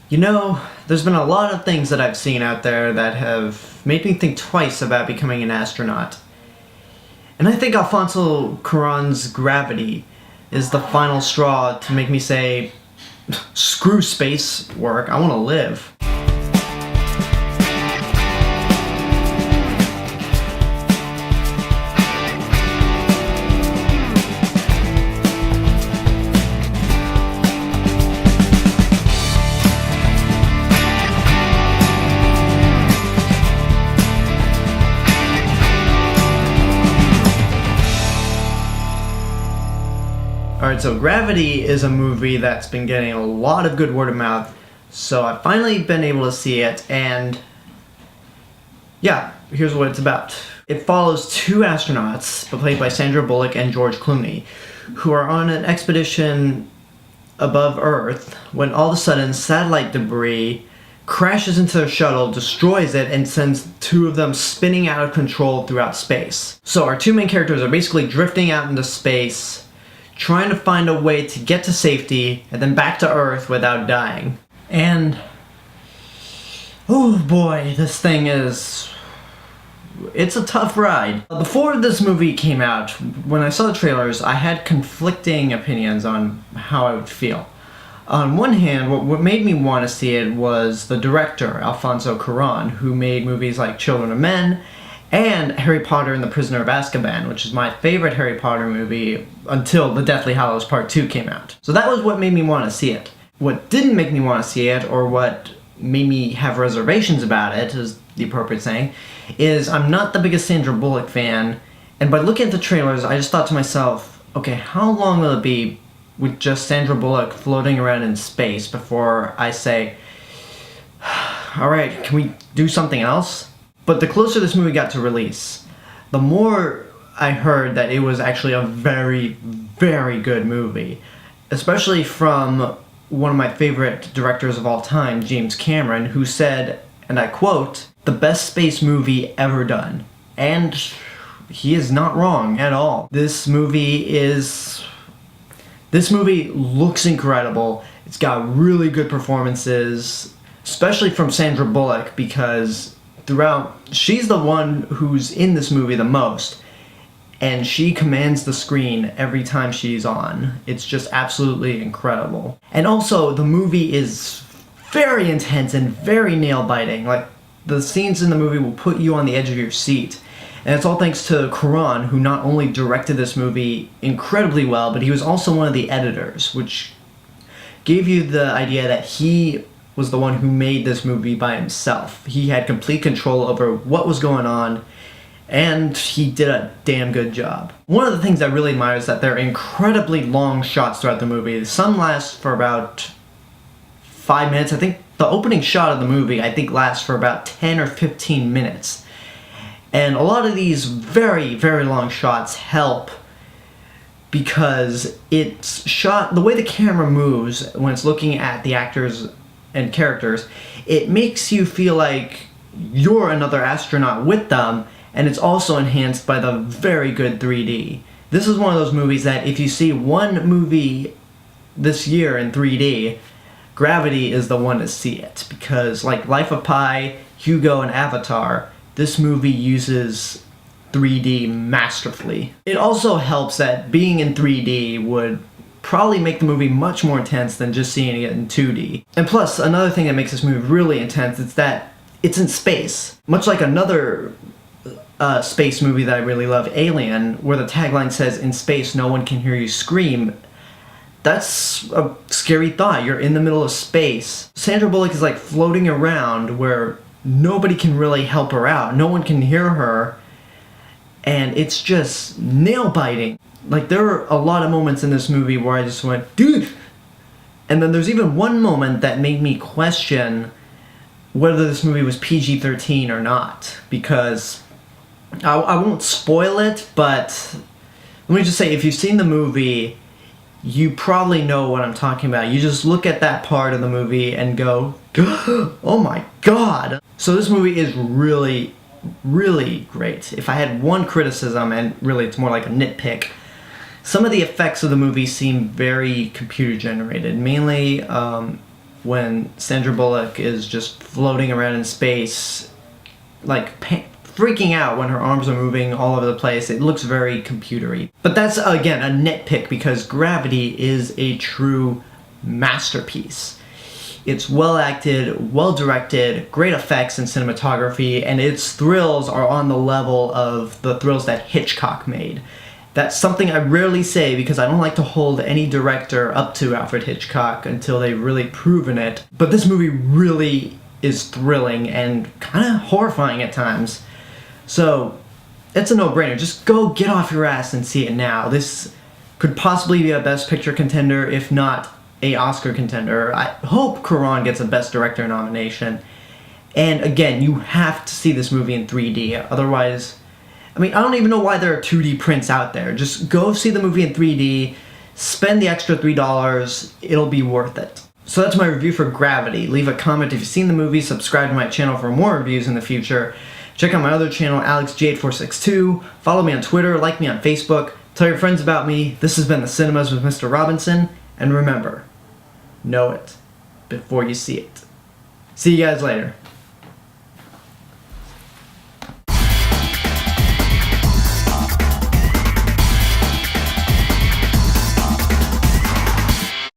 You know, there's been a lot of things that I've seen out there that have made me think twice about becoming an astronaut. And I think Alfonso Cuarón's Gravity is the final straw to make me say, screw space work, I want to live. Alright, so Gravity is a movie that's been getting a lot of good word of mouth, so I've finally been able to see it, and yeah, here's what it's about. It follows two astronauts, played by Sandra Bullock and George Clooney, who are on an expedition above Earth when all of a sudden satellite debris crashes into their shuttle, destroys it, and sends two of them spinning out of control throughout space. So our two main characters are basically drifting out into space, trying to find a way to get to safety and then back to Earth without dying. And oh boy, this thing it's a tough ride. Before this movie came out, when I saw the trailers, I had conflicting opinions on how I would feel. On one hand, what made me want to see it was the director, Alfonso Cuarón, who made movies like Children of Men and Harry Potter and the Prisoner of Azkaban, which is my favorite Harry Potter movie until The Deathly Hallows Part 2 came out. So that was what made me want to see it. What didn't make me want to see it, or what made me have reservations about it, is the appropriate saying, is I'm not the biggest Sandra Bullock fan, and by looking at the trailers, I just thought to myself, okay, how long will it be with just Sandra Bullock floating around in space before I say, alright, can we do something else? But the closer this movie got to release, the more I heard that it was actually a very, very good movie. Especially from one of my favorite directors of all time, James Cameron, who said, and I quote, "the best space movie ever done." And he is not wrong at all. This movie looks incredible. It's got really good performances, especially from Sandra Bullock, because she's the one who's in this movie the most, and she commands the screen every time she's on. It's just absolutely incredible. And also, the movie is very intense and very nail-biting. Like, the scenes in the movie will put you on the edge of your seat. And it's all thanks to Cuarón, who not only directed this movie incredibly well, but he was also one of the editors, which gave you the idea that he was the one who made this movie by himself. He had complete control over what was going on, and he did a damn good job. One of the things I really admire is that there are incredibly long shots throughout the movie. Some last for about 5 minutes. I think the opening shot of the movie, lasts for about 10 or 15 minutes. And a lot of these very, very long shots help because it's shot, the way the camera moves when it's looking at the actors and characters, it makes you feel like you're another astronaut with them, and it's also enhanced by the very good 3D. This is one of those movies that if you see one movie this year in 3D, Gravity is the one to see it, because like Life of Pi, Hugo, and Avatar, this movie uses 3D masterfully. It also helps that being in 3D would probably make the movie much more intense than just seeing it in 2D. And plus, another thing that makes this movie really intense is that it's in space. Much like another space movie that I really love, Alien, where the tagline says, "In space, no one can hear you scream." That's a scary thought. You're in the middle of space. Sandra Bullock is like floating around where nobody can really help her out. No one can hear her. And it's just nail-biting. Like, there are a lot of moments in this movie where I just went, dude! And then there's even one moment that made me question whether this movie was PG-13 or not. Because, I won't spoil it, but let me just say, if you've seen the movie, you probably know what I'm talking about. You just look at that part of the movie and go, oh my god! So this movie is really, really great. If I had one criticism, and really it's more like a nitpick, some of the effects of the movie seem very computer generated. Mainly when Sandra Bullock is just floating around in space, like freaking out when her arms are moving all over the place. It looks very computery. But that's, again, a nitpick because Gravity is a true masterpiece. It's well acted, well directed, great effects and cinematography, and its thrills are on the level of the thrills that Hitchcock made. That's something I rarely say because I don't like to hold any director up to Alfred Hitchcock until they've really proven it. But this movie really is thrilling and kind of horrifying at times. So, it's a no-brainer. Just go get off your ass and see it now. This could possibly be a Best Picture contender, if not a Oscar contender. I hope Cuarón gets a Best Director nomination. And again, you have to see this movie in 3D. Otherwise, I mean, I don't even know why there are 2D prints out there. Just go see the movie in 3D, spend the extra $3, it'll be worth it. So that's my review for Gravity. Leave a comment if you've seen the movie, subscribe to my channel for more reviews in the future. Check out my other channel, AlexJ8462. Follow me on Twitter, like me on Facebook. Tell your friends about me. This has been The Cinemas with Mr. Robinson. And remember, know it before you see it. See you guys later.